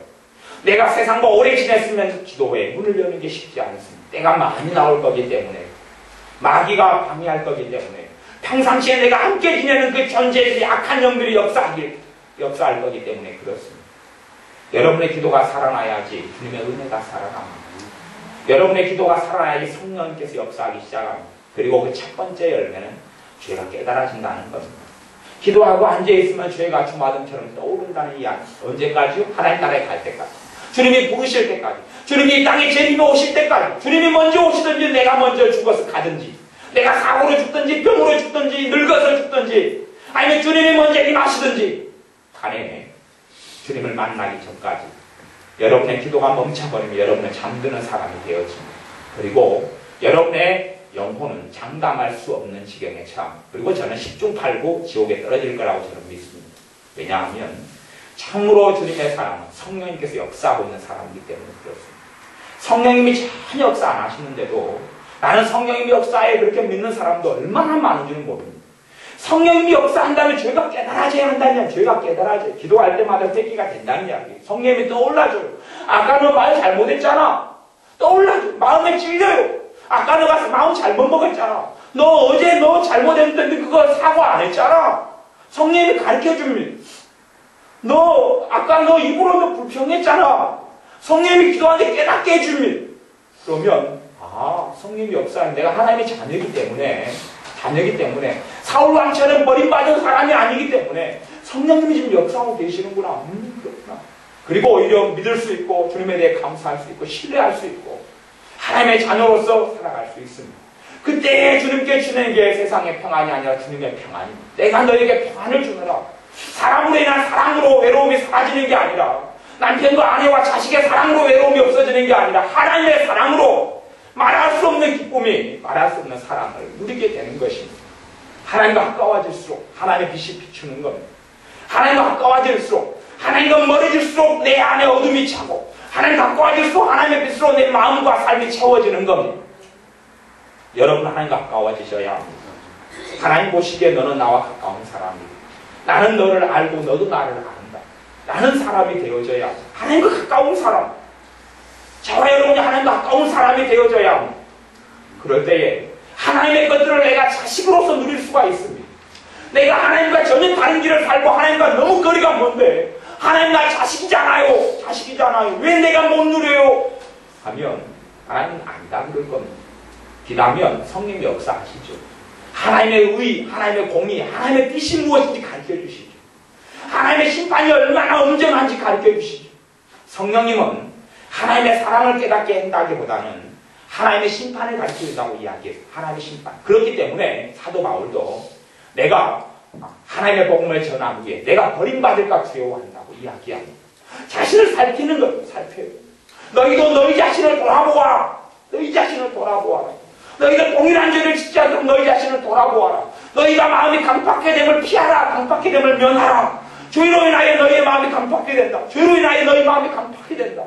내가 세상과 오래 지냈으면 기도에 문을 여는 게 쉽지 않습니다. 때가 많이 나올 거기 때문에 마귀가 방해할 거기 때문에 평상시에 내가 함께 지내는 그 존재의 악한 영들이 역사할 거기 때문에 그렇습니다. 여러분의 기도가 살아나야지 주님의 은혜가 살아납니다. 여러분의 기도가 살아나야지 성령님께서 역사하기 시작합니다. 그리고 그 첫 번째 열매는 죄가 깨달아진다는 겁니다. 기도하고 앉아있으면 죄가 주마등처럼 떠오른다는 이야기. 언제까지요? 하나님 나라에 갈 때까지. 주님이 부르실 때까지. 주님이 이 땅에 재림에 오실 때까지. 주님이 먼저 오시든지 내가 먼저 죽어서 가든지 내가 사고로 죽든지 병으로 죽든지 늙어서 죽든지 아니면 주님이 먼저 임하시든지 간에 주님을 만나기 전까지 여러분의 기도가 멈춰버리면 여러분은 잠드는 사람이 되어집니다. 그리고 여러분의 영혼은 장담할 수 없는 지경에 처합니다. 그리고 저는 10중 8구 지옥에 떨어질 거라고 저는 믿습니다. 왜냐하면 참으로 주님의 사랑은 성령님께서 역사하고 있는 사람이기 때문에 그렇습니다. 성령님이 전혀 역사 안 하시는데도 나는 성령님이 역사에 그렇게 믿는 사람도 얼마나 많은지는 모릅니다. 성령님이 역사한다면 죄가 깨달아져야 한다면 죄가 깨달아져요. 기도할 때마다 회개가 된다는 이야기예요. 성령님이 떠올라줘요. 아까 너 말 잘못했잖아. 떠올라줘요. 마음에 찔려요. 아까 너 가서 마음 잘못 먹었잖아. 너 어제 너 잘못했는데 그거 사고 안 했잖아. 성령님이 가르쳐줍니다. 아까 너 입으로 너 불평했잖아. 성령님이 기도하는데 깨닫게 해줍니다. 그러면 성령님이 역사는 내가 하나님의 자녀이기 때문에 사울 왕처럼 버림받은 사람이 아니기 때문에 성령님이 지금 역사하고 계시는구나. 그렇구나. 그리고 오히려 믿을 수 있고 주님에 대해 감사할 수 있고 신뢰할 수 있고 하나님의 자녀로서 살아갈 수 있습니다. 그때 주님께 주는 게 세상의 평안이 아니라 주님의 평안입니다. 내가 너에게 평안을 주느라 사람으로 인한 사랑으로 외로움이 사라지는 게 아니라 남편과 아내와 자식의 사랑으로 외로움이 없어지는 게 아니라 하나님의 사랑으로 말할 수 없는 기쁨이 말할 수 없는 사랑을 누리게 되는 것입니다. 하나님과 가까워질수록 하나님의 빛이 비추는 겁니다. 하나님과 가까워질수록 하나님과 멀어질수록 내 안에 어둠이 차고 하나님과 가까워질수록 하나님의 빛으로 내 마음과 삶이 채워지는 겁니다. 여러분 하나님과 가까워지셔야 합니다. 하나님 보시기에 너는 나와 가까운 사람이다. 나는 너를 알고 너도 나를 안다. 라는 사람이 되어져야 합니다. 하나님과 가까운 사람. 저와 여러분이 하나님과 가까운 사람이 되어져야 합니다. 그럴 때에 하나님의 것들을 내가 자식으로서 누릴 수가 있습니다. 내가 하나님과 전혀 다른 길을 살고 하나님과 너무 거리가 먼데 하나님 나 자식이잖아요. 자식이잖아요. 왜 내가 못 누려요? 하면 하나님은 아니다 그럴 겁니다. 기다면 성령이 역사하시죠. 하나님의 의, 하나님의 공의, 하나님의 뜻이 무엇인지 가르쳐 주시죠. 하나님의 심판이 얼마나 엄정한지 가르쳐 주시죠. 성령님은 하나님의 사랑을 깨닫게 한다기보다는 하나님의 심판을 가르쳐 준다고 이야기해요. 하나님의 심판. 그렇기 때문에 사도 바울도 내가 하나님의 복음을 전하기 위해 내가 버림받을까 두려워한다고 이야기합니다. 자신을 살피는 것, 살펴요. 너희도 너희 자신을 돌아보아라. 너희 자신을 돌아보아라. 너희가 동일한 죄를 짓지 않도록 너희 자신을 돌아보아라. 너희가 마음이 강팍해 됨을 피하라. 강팍해 됨을 면하라. 죄로 인하여 너희의 마음이 강팍해 된다. 죄로 인하여 너희 마음이 강팍해 된다.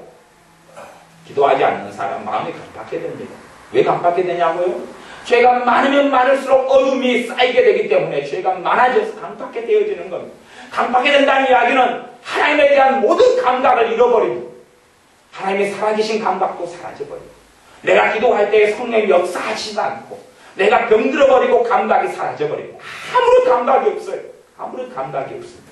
기도하지 않는 사람 마음이 강팍해 됩니다. 왜 강팍해 되냐고요? 죄가 많으면 많을수록 어둠이 쌓이게 되기 때문에 죄가 많아져서 강팍해 되어지는 겁니다. 강팍해 된다는 이야기는 하나님에 대한 모든 감각을 잃어버리고 하나님의 살아계신 감각도 사라져버리고 내가 기도할 때 성령이 역사하지도 않고 내가 병들어버리고 감각이 사라져버리고 아무런 감각이 없어요. 아무런 감각이 없습니다.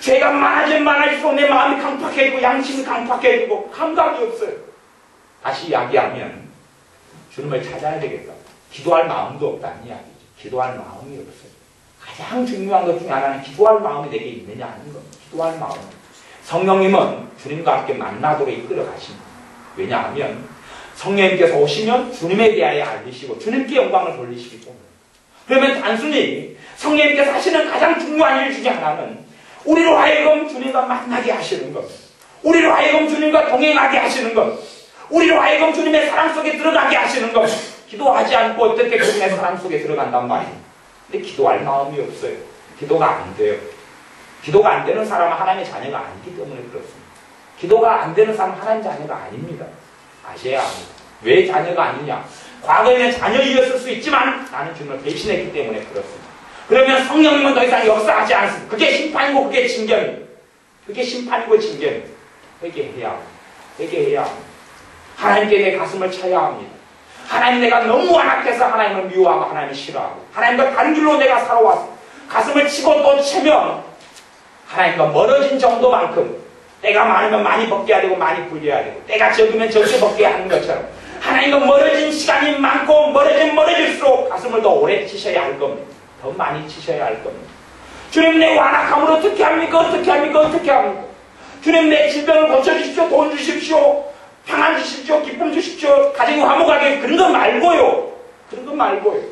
죄가 많아지면 많아질수록 내 마음이 강팍해지고 양심이 강팍해지고 감각이 없어요. 다시 이야기하면 주님을 찾아야 되겠다. 기도할 마음도 없다는 이야기죠. 기도할 마음이 없어요. 가장 중요한 것 중에 하나는 기도할 마음이 내게 있느냐 하는 겁니다. 기도할 마음. 성령님은 주님과 함께 만나도록 이끌어 가십니다. 왜냐하면 성령님께서 오시면 주님에 대하여 알리시고 주님께 영광을 돌리시기 때문에. 그러면 단순히 성령님께서 하시는 가장 중요한 일 중에 하나는 우리로 하여금 주님과 만나게 하시는 것, 우리로 하여금 주님과 동행하게 하시는 것, 우리로 하여금 주님의 사랑 속에 들어가게 하시는 것. 기도하지 않고 어떻게 주님의 사랑 속에 들어간단 말이에요. 근데 기도할 마음이 없어요. 기도가 안 돼요. 기도가 안 되는 사람은 하나님의 자녀가 아니기 때문에 그렇습니다. 기도가 안 되는 사람은 하나님의 자녀가 아닙니다. 아셔야 합니다. 왜 자녀가 아니냐? 과거에는 자녀이었을 수 있지만 나는 주님을 배신했기 때문에 그렇습니다. 그러면 성령님은 더 이상 역사하지 않습니다. 그게 심판이고 그게 징계입니다. 그게 심판이고 징계입니다. 회개해야 합니다. 회개해야 합니다. 하나님께 내 가슴을 쳐야 합니다. 하나님 내가 너무 완악해서 하나님을 미워하고 하나님을 싫어하고 하나님과 다른 길로 내가 살아왔어. 가슴을 치고 또 치면 하나님과 멀어진 정도만큼 때가 많으면 많이 벗겨야 되고 많이 불려야 되고 때가 적으면 적게 벗겨야 하는 것처럼 하나님과 멀어진 시간이 많고 멀어질수록 가슴을 더 오래 치셔야 할 겁니다. 더 많이 치셔야 할 겁니다. 주님 내 완악함을 어떻게 합니까? 어떻게 합니까? 어떻게 합니까? 주님 내 질병을 고쳐주십시오. 돈 주십시오. 평안 주십시오. 기쁨 주십시오. 가정이 화목하게 그런 거 말고요. 그런 거 말고요.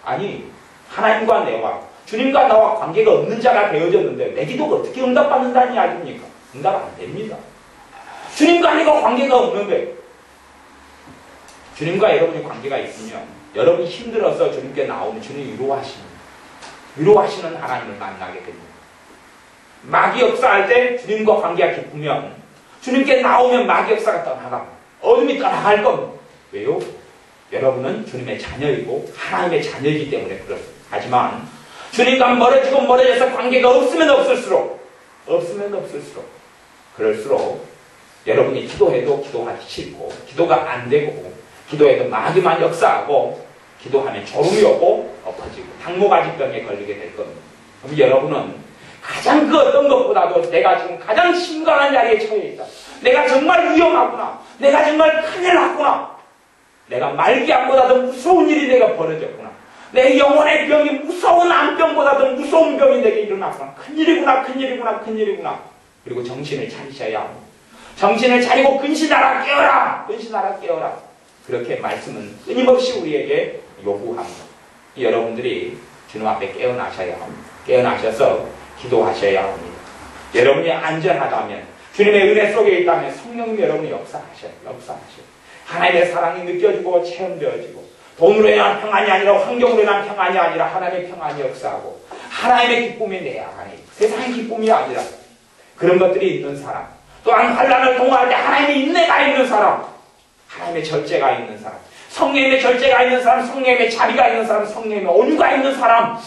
아니 하나님과 내와 주님과 나와 관계가 없는 자가 되어졌는데 내 기도가 어떻게 응답받는다는 이야기입니까? 응답 안 됩니다. 주님과 내가 관계가 없는데 주님과 여러분이 관계가 있으면 여러분이 힘들어서 주님께 나오면 주님이 위로하시는 하나님을 만나게 됩니다. 마귀 역사할 때 주님과 관계가 깊으면 주님께 나오면 마귀 역사가 떠나갑니다. 어둠이 떠나갈 겁니다. 왜요? 여러분은 주님의 자녀이고 하나님의 자녀이기 때문에 그렇습니다. 하지만 주님과 멀어져서 관계가 없으면 없을수록 그럴수록 여러분이 기도해도 기도하기 싫고 기도가 안 되고 기도해도 마귀만 역사하고 기도하면 졸음이 오고 엎어지고 당모가지병에 걸리게 될 겁니다. 그럼 여러분은 가장 그 어떤 것보다도 내가 지금 가장 심각한 자리에 처해 있다. 내가 정말 위험하구나. 내가 정말 큰일 났구나. 내가 말기암보다도 무서운 일이 내가 벌어졌구나. 내 영혼의 병이 무서운 암병보다도 무서운 병이 내게 일어났구나. 큰일이구나. 그리고 정신을 차리셔야 합니다. 정신을 차리고 근신하라 깨어라. 그렇게 말씀은 끊임없이 우리에게 요구합니다. 여러분들이 주님 앞에 깨어나셔야 합니다. 깨어나셔서 기도하셔야 합니다. 여러분이 안전하다면 주님의 은혜 속에 있다면 성령님 여러분이 역사하셔요. 하나님의 사랑이 느껴지고 체험되어지고 돈으로 인한 평안이 아니라 환경으로 인한 평안이 아니라 하나님의 평안이 역사하고 하나님의 기쁨이 내 안에 세상의 기쁨이 아니라 그런 것들이 있는 사람 또한 환난을 통과할 때 하나님의 인내가 있는 사람 하나님의 절제가 있는 사람 성령님의 절제가 있는 사람 성령님의 자비가 있는 사람 성령님의 온유가 있는 사람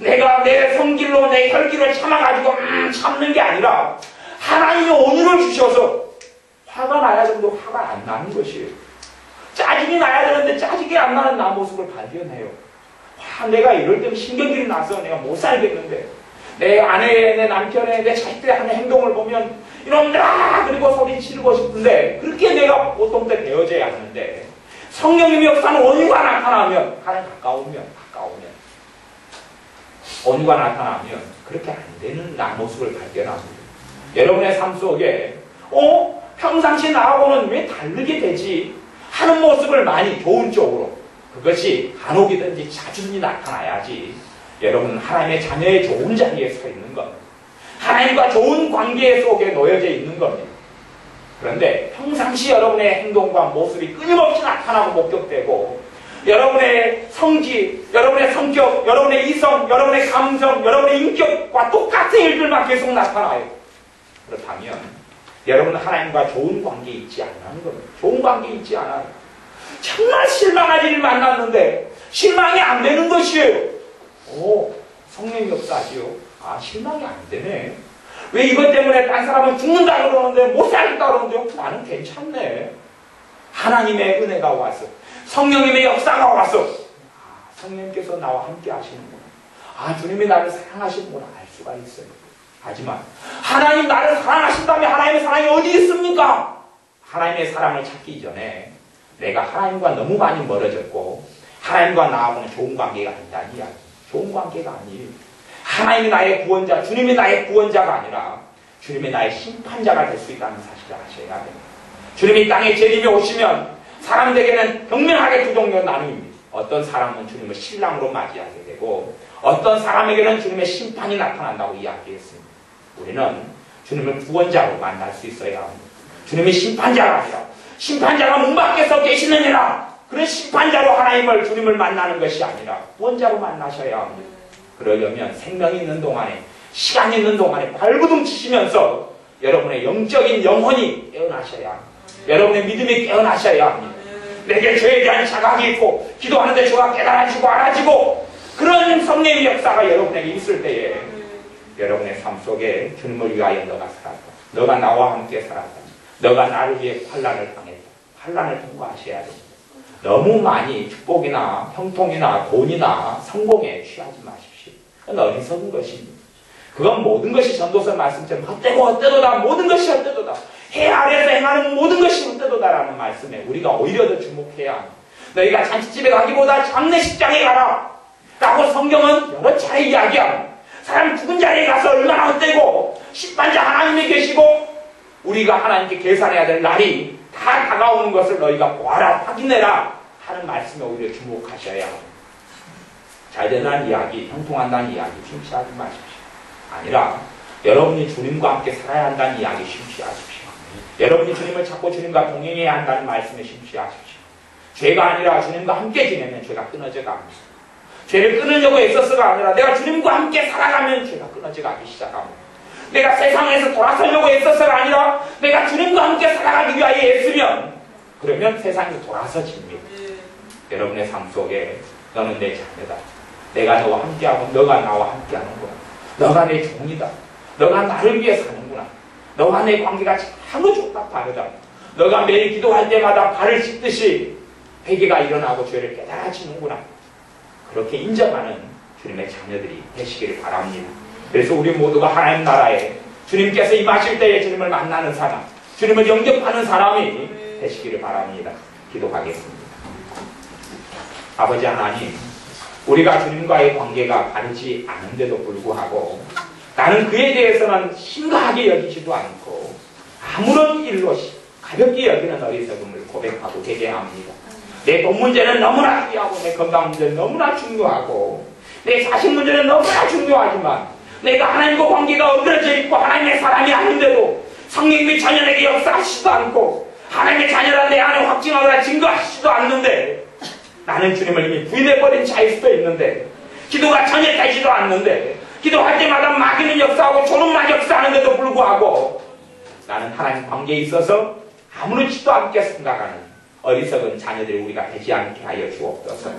내가 내 성질로 내 혈기로 참아가지고 참는 게 아니라 하나님이 온유를 주셔서 화가 나야 정도 화가 안 나는 것이에요. 짜증이 나야 되는데 짜증이 안 나는 나 모습을 발견해요. 와, 내가 이럴 때는 신경질이 나서 내가 못 살겠는데 내 아내, 내 남편의, 내 자식들이 하는 행동을 보면 이놈들아! 그리고 소리 지르고 싶은데 그렇게 내가 보통 때 되어져야 하는데 성령님의 역사는 원유가 나타나면 하나님 가까우면 원유가 나타나면 그렇게 안 되는 나 모습을 발견합니다. 여러분의 삶 속에 평상시 나하고는 왜 다르게 되지? 하는 모습을 많이 좋은 쪽으로 그것이 간혹이든지 자주든지 나타나야지 여러분은 하나님의 자녀의 좋은 자리에 서 있는 겁니다. 하나님과 좋은 관계 속에 놓여져 있는 겁니다. 그런데 평상시 여러분의 행동과 모습이 끊임없이 나타나고 목격되고 여러분의 성질, 여러분의 성격, 여러분의 이성, 여러분의 감성, 여러분의 인격과 똑같은 일들만 계속 나타나요. 그렇다면 여러분은 하나님과 좋은 관계에 있지 않는 겁니다. 좋은 관계에 있지 않아요. 정말 실망할 일을 만났는데 실망이 안 되는 것이에요. 성령 역사지요. 실망이 안 되네. 왜 이것 때문에 딴 사람은 죽는다 그러는데 못 살겠다 그러는데 나는 괜찮네. 하나님의 은혜가 와서 성령님의 역사가 와서 성령님께서 나와 함께 하시는구나. 주님이 나를 사랑하시는구나 알 수가 있어요. 하지만 하나님 나를 사랑하신다면 하나님의 사랑이 어디 있습니까? 하나님의 사랑을 찾기 전에 내가 하나님과 너무 많이 멀어졌고 하나님과 나하고는 좋은 관계가 아니다는 이야기. 좋은 관계가 아니에요. 하나님이 나의 구원자, 주님이 나의 구원자가 아니라 주님이 나의 심판자가 될 수 있다는 사실을 아셔야 됩니다. 주님이 땅에 재림에 오시면 사람들에게는 분명하게 두 종류의 나눔입니다. 어떤 사람은 주님을 신랑으로 맞이하게 되고 어떤 사람에게는 주님의 심판이 나타난다고 이야기했습니다. 우리는 주님을 구원자로 만날 수 있어야 합니다. 주님이 심판자가 아니라 심판자가 문 밖에 서 계시느니라 그런 심판자로 하나님을 주님을 만나는 것이 아니라 구원자로 만나셔야 합니다. 그러려면 생명이 있는 동안에 시간이 있는 동안에 발버둥 치시면서 여러분의 영적인 영혼이 깨어나셔야 합니다. 여러분의 믿음이 깨어나셔야 합니다. 내게 죄에 대한 자각이 있고 기도하는데 죄가 깨달아지고 알아지고 그런 성령의 역사가 여러분에게 있을 때에 여러분의 삶 속에 주님을 위하여 너가 살았다. 너가 나와 함께 살았다. 너가 나를 위해 환난을 당했다. 환난을 통과하셔야 됩니다. 너무 많이 축복이나 형통이나 돈이나 성공에 취하지 마십시오. 그건 어리석은 것입니다. 그건 모든 것이 전도서 말씀처럼 헛되고 헛되도다. 모든 것이 헛되도다. 해 아래에서 행하는 모든 것이 헛되도다라는 말씀에 우리가 오히려 더 주목해야 합니다. 너희가 잔치집에 가기보다 장례식장에 가라 라고 성경은 여러 차례 이야기합니다. 사람 죽은 자리에 가서 얼마나 헛되고 심판자 하나님이 계시고 우리가 하나님께 계산해야 될 날이 다 다가오는 것을 너희가 보아라 확인해라 하는 말씀에 오히려 주목하셔야 합니다. 잘된다는 이야기, 형통한다는 이야기 심취하지 마십시오. 아니라 여러분이 주님과 함께 살아야 한다는 이야기 심취하십시오. 여러분이 주님을 찾고 주님과 동행해야 한다는 말씀에 심취하십시오. 죄가 아니라 주님과 함께 지내면 죄가 끊어져 갑니다. 죄를 끊으려고 애써서가 아니라 내가 주님과 함께 살아가면 죄가 끊어져 가기 시작합니다. 내가 세상에서 돌아서려고 애써서가 아니라 내가 주님과 함께 살아가기 위하여 애쓰면 그러면 세상에서 돌아서집니다. 여러분의 삶 속에 너는 내 자녀다. 내가 너와 함께하고 너가 나와 함께하는구나. 너가 내 종이다. 너가 나를 위해 사는구나. 너와 내 관계가 참으로 좋다 다르다. 너가 매일 기도할 때마다 발을 씻듯이 회개가 일어나고 죄를 깨달아지는구나. 그렇게 인정하는 주님의 자녀들이 되시기를 바랍니다. 그래서 우리 모두가 하나님 나라에 주님께서 임하실 때에 주님을 만나는 사람, 주님을 영접하는 사람이 되시기를 바랍니다. 기도하겠습니다. 아버지 하나님, 우리가 주님과의 관계가 바르지 않은데도 불구하고 나는 그에 대해서는 심각하게 여기지도 않고 아무런 일로 가볍게 여기는 어리석음을 고백하고 회개합니다. 내 돈 문제는 너무나 중요하고 내 건강 문제는 너무나 중요하고 내 자식 문제는 너무나 중요하지만 내가 하나님과 관계가 엉그러져 있고 하나님의 사람이 아닌데도 성령님이 자녀에게 역사하시지도 않고 하나님의 자녀라 내 안에 확증하거나 증거하시지도 않는데 나는 주님을 이미 부인해버린 자일 수도 있는데 기도가 전혀 되지도 않는데 기도할 때마다 마귀는 역사하고 조는만 역사하는데도 불구하고 나는 하나님 관계에 있어서 아무렇지도 않게 생각하는 어리석은 자녀들이 우리가 되지 않게 하여 주옵소서.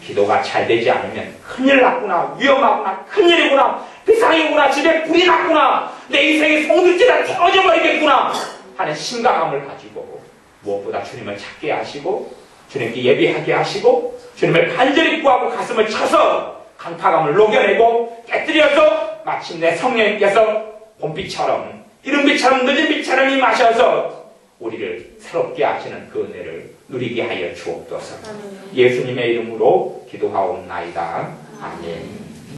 기도가 잘 되지 않으면 큰일 났구나, 위험하구나, 큰일이구나, 비상이구나, 집에 불이 났구나, 내 인생이 송두지가 태워져 버리겠구나 하는 심각함을 가지고 무엇보다 주님을 찾게 하시고 주님께 예비하게 하시고 주님을 간절히 구하고 가슴을 쳐서 강팍함을 녹여내고 깨뜨려서 마침내 성령님께서 봄비처럼 이른 비처럼 늦은 비처럼 임하셔서 우리를 새롭게 하시는 그 은혜를 누리게 하여 주옵소서. 예수님의 이름으로 기도하옵나이다. 아멘.